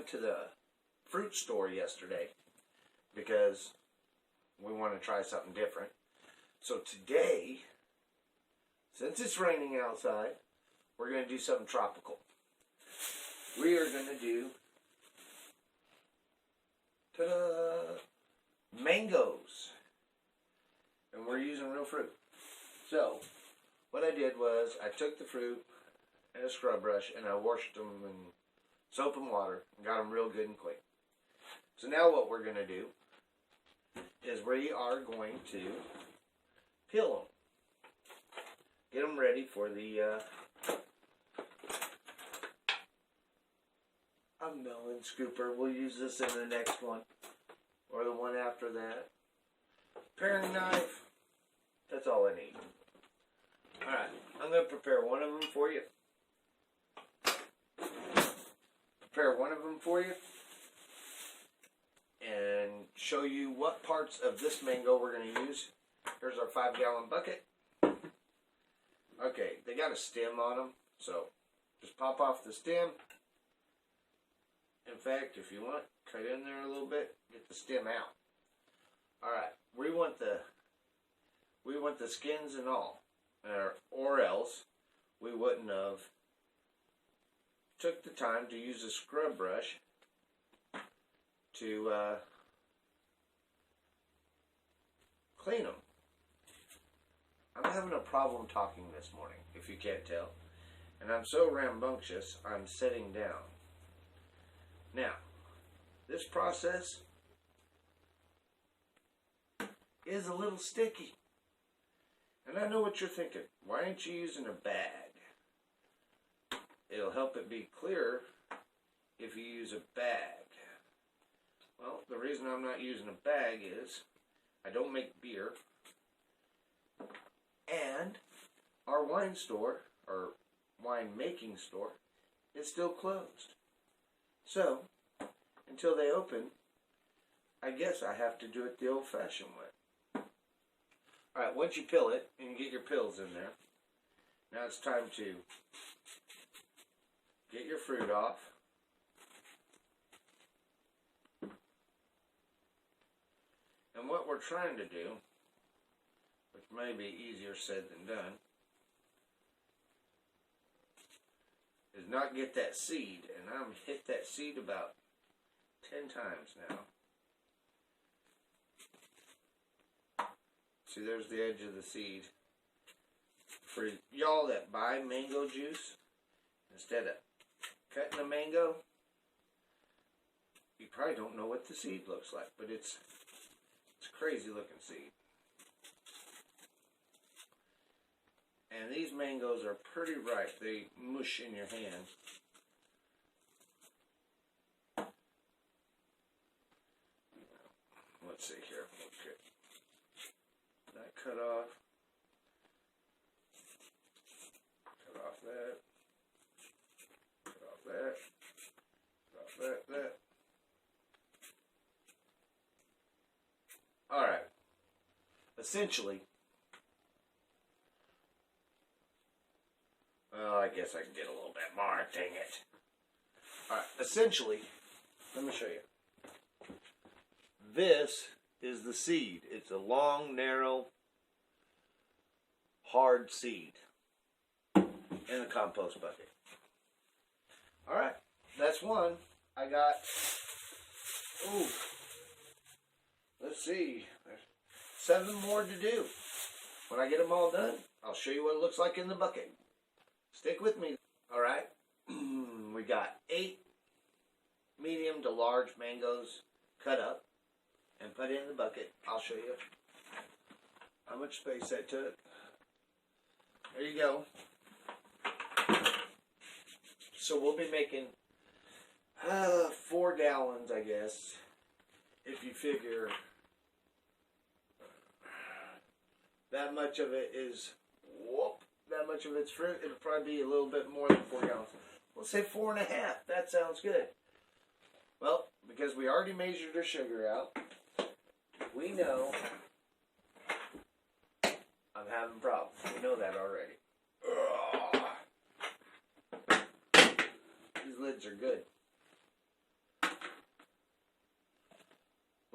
to the fruit store yesterday because we want to try something different. So today, since it's raining outside, we're going to do something tropical. We are going to do mangoes. And we're using real fruit. So, what I did was I took the fruit and a scrub brush and I washed them in soap and water and got them real good and clean. So now what we're going to do is we are going to peel them. Get them ready for the a melon scooper. We'll use this in the next one or the one after that. Paring knife. That's all I need. Alright, I'm going to prepare one of them for you. And show you what parts of this mango we're going to use. Here's our 5-gallon bucket. Okay, they got a stem on them, so just pop off the stem. In fact, if you want, cut in there a little bit, get the stem out. Alright, we want the skins and all, or else we wouldn't have took the time to use a scrub brush to clean them. I'm having a problem talking this morning, if you can't tell, and I'm so rambunctious, I'm sitting down. Now, this process is a little sticky. And I know what you're thinking. Why aren't you using a bag? It'll help it be clearer if you use a bag. Well, the reason I'm not using a bag is I don't make beer. And our wine store, or wine making store, is still closed. So, until they open, I guess I have to do it the old-fashioned way. Alright, once you peel it, and you get your pills in there, now it's time to get your fruit off. And what we're trying to do, which may be easier said than done, is not get that seed. And I'm hit that seed about 10 times now. See, there's the edge of the seed. For y'all that buy mango juice, instead of cutting the mango, you probably don't know what the seed looks like, but it's a crazy looking seed. And these mangoes are pretty ripe. They mush in your hand. Let's see here. Okay. That cut off. Cut off that. Cut off that. Cut off that. Alright. Essentially, well, I guess I can get a little bit more. Dang it. Alright, essentially, let me show you. This is the seed. It's a long, narrow, hard seed in the compost bucket. Alright, that's one. I got, let's see, there's 7 more to do. When I get them all done, I'll show you what it looks like in the bucket. Stick with me. Alright, we got 8 medium to large mangoes cut up and put in the bucket. I'll show you how much space that took. There you go. So we'll be making 4 gallons, I guess, if you figure that much of it is, that much of it's fruit. It'll probably be a little bit more than 4 gallons. We'll say 4.5. That sounds good. Well, because we already measured our sugar out, we know I'm having problems. We know that already. Ugh. These lids are good.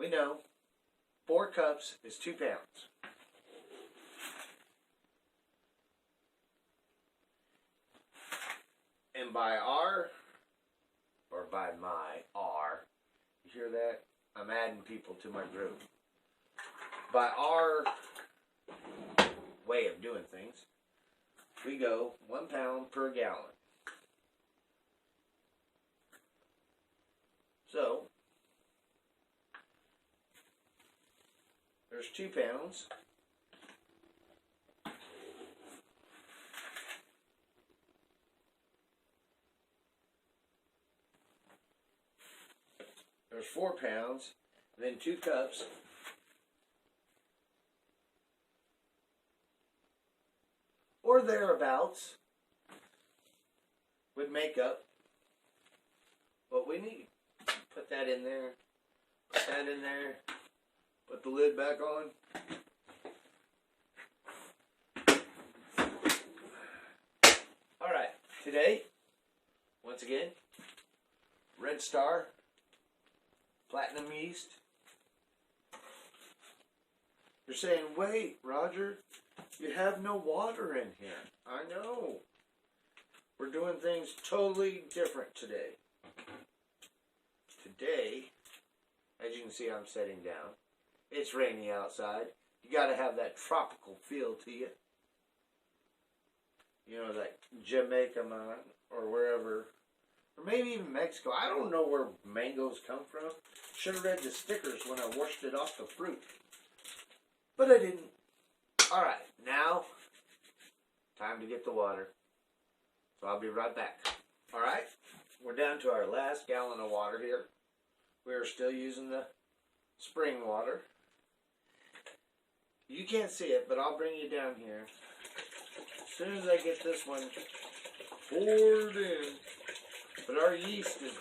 we know 4 cups is 2 pounds. And by our, or by my, you hear that? I'm adding people to my group. By our way of doing things, we go 1 pound per gallon. So, there's 2 pounds. There's 4 pounds, then 2 cups. Or thereabouts would make up what we need. Put that in there, put that in there, put the lid back on. Alright, today, once again, Red Star, Platinum yeast. You're saying, wait, Roger, you have no water in here. I know. We're doing things totally different today. Today, as you can see, I'm sitting down. It's rainy outside. You got to have that tropical feel to you. You know, that Jamaica man, or wherever, or maybe even Mexico. I don't know where mangoes come from. Should have read the stickers when I washed it off the fruit. But I didn't. Alright, now, time to get the water. So I'll be right back. Alright, we're down to our last gallon of water here. We're still using the spring water. You can't see it, but I'll bring you down here. As soon as I get this one poured in. But our yeast is...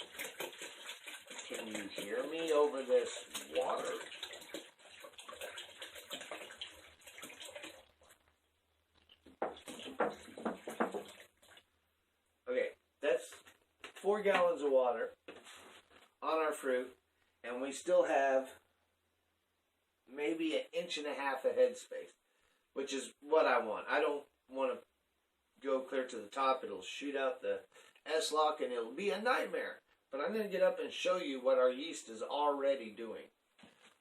Can you hear me over this water? Okay, that's 4 gallons of water on our fruit, and we still have maybe 1.5 inches of headspace, which is what I want. I don't want to go clear to the top. It'll shoot out the S-lock and it'll be a nightmare. But I'm going to get up and show you what our yeast is already doing.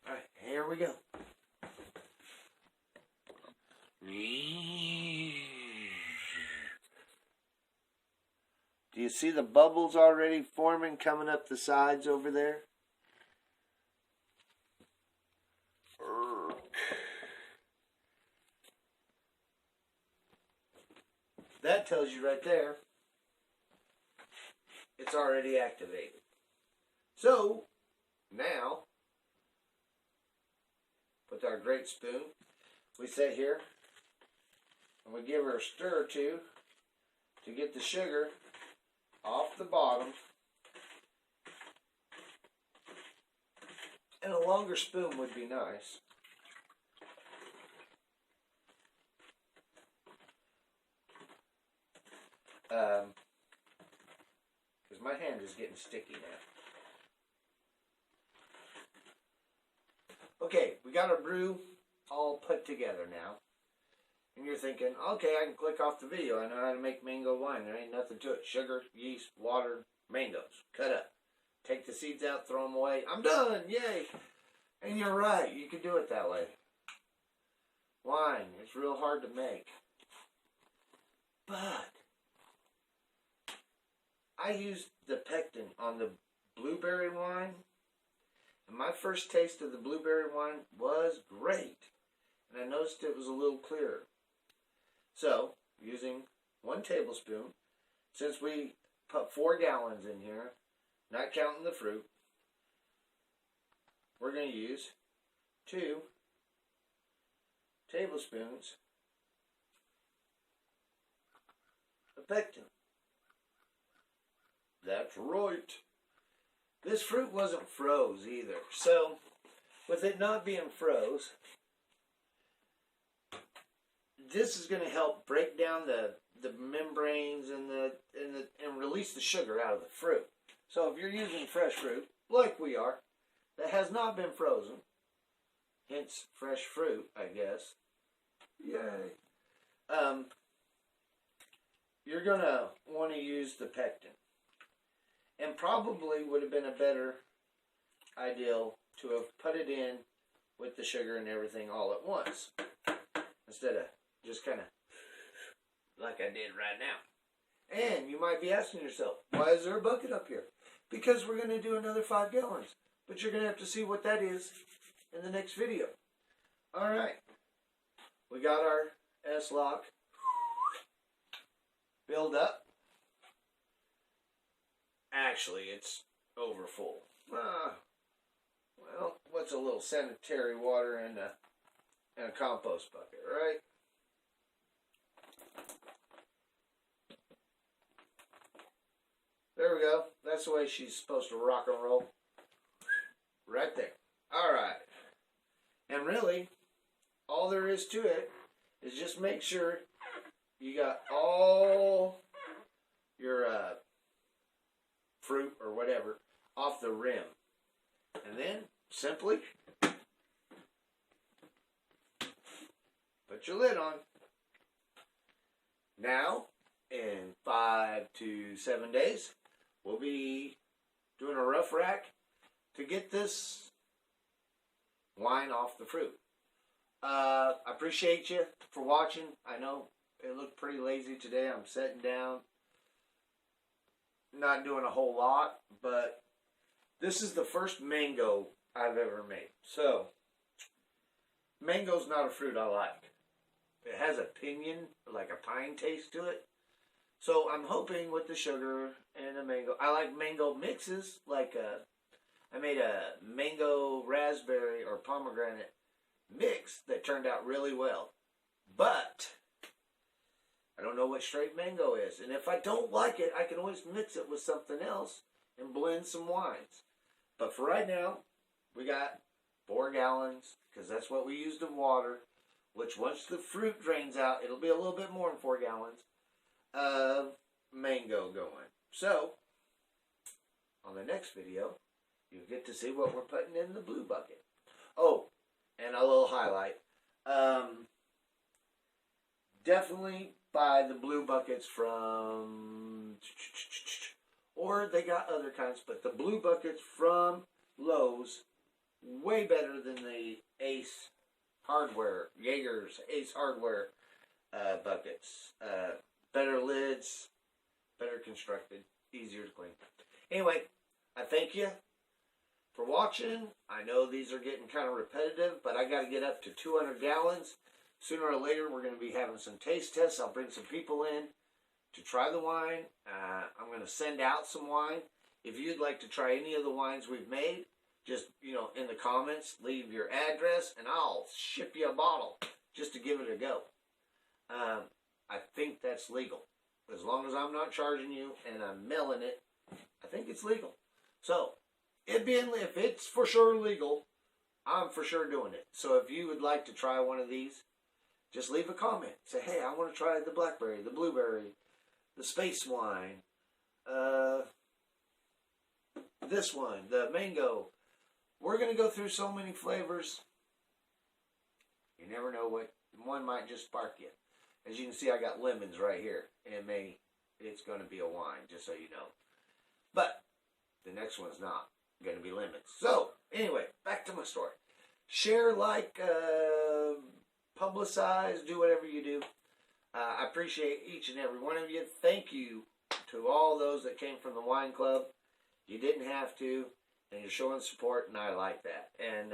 Alright, here we go. Do you see the bubbles already forming, coming up the sides over there? That tells you right there, it's already activated. So, now, with our great spoon, we sit here, and we give her a stir or two to get the sugar off the bottom. And a longer spoon would be nice. Because my hand is getting sticky now. Okay, we got our brew all put together now. And you're thinking, okay, I can click off the video. I know how to make mango wine. There ain't nothing to it. Sugar, yeast, water, mangoes. Cut up. Take the seeds out, throw them away. I'm done. Yay. And you're right. You can do it that way. Wine, it's real hard to make. But I used the pectin on the blueberry wine. And my first taste of the blueberry wine was great. And I noticed it was a little clearer. So, using 1 tablespoon, since we put 4 gallons in here, not counting the fruit, we're going to use 2 tablespoons of pectin. That's right. This fruit wasn't froze either. So, with it not being froze, this is going to help break down the membranes and release the sugar out of the fruit. So if you're using fresh fruit, like we are, that has not been frozen, hence fresh fruit, I guess. Yay. You're going to want to use the pectin. And probably would have been a better ideal to have put it in with the sugar and everything all at once, instead of just kind of like I did right now. And you might be asking yourself, why is there a bucket up here? Because we're going to do another 5 gallons. But you're going to have to see what that is in the next video. Alright. We got our S-lock filled up. Actually, it's over full. Well, what's a little sanitary water in a compost bucket, right? There we go. That's the way she's supposed to rock and roll. Right there. Alright. And really, all there is to it is just make sure you got all your fruit or whatever off the rim. And then, simply, put your lid on. Now, in 5 to 7 days, we'll be doing a rough rack to get this wine off the fruit. I appreciate you for watching. I know it looked pretty lazy today. I'm sitting down, not doing a whole lot, but this is the first mango I've ever made. So, mango's not a fruit I like. It has a pinion, like a pine taste to it. So I'm hoping with the sugar and the mango, I like mango mixes, like I made a mango raspberry or pomegranate mix that turned out really well. But I don't know what straight mango is. And if I don't like it, I can always mix it with something else and blend some wines. But for right now, we got 4 gallons, because that's what we used of water, which once the fruit drains out, it'll be a little bit more than 4 gallons of mango going. So, on the next video, you'll get to see what we're putting in the blue bucket. Oh, and a little highlight. Definitely buy the blue buckets from, or they got other kinds, but the blue buckets from Lowe's, way better than the Ace Hardware, Jaeger's Ace Hardware buckets. Better lids, better constructed, easier to clean. Anyway, I thank you for watching. I know these are getting kind of repetitive, but I got to get up to 200 gallons. Sooner or later, we're going to be having some taste tests. I'll bring some people in to try the wine. I'm going to send out some wine. If you'd like to try any of the wines we've made, just, in the comments, leave your address, and I'll ship you a bottle just to give it a go. I think that's legal. As long as I'm not charging you and I'm mailing it, I think it's legal. So, if it's for sure legal, I'm for sure doing it. So if you would like to try one of these, just leave a comment. Say, hey, I want to try the blackberry, the blueberry, the space wine, this one, the mango. We're going to go through so many flavors. You never know what one might just spark you. As you can see, I got lemons right here. And it's going to be a wine, just so you know. But the next one's not going to be lemons. So, anyway, back to my story. Share, like, publicize, do whatever you do. I appreciate each and every one of you. Thank you to all those that came from the wine club. You didn't have to, and you're showing support, and I like that. And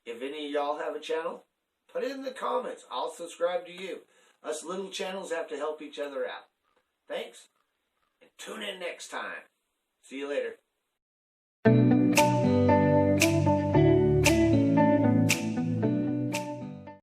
if any of y'all have a channel, put it in the comments. I'll subscribe to you. Us little channels have to help each other out. Thanks, and tune in next time. See you later.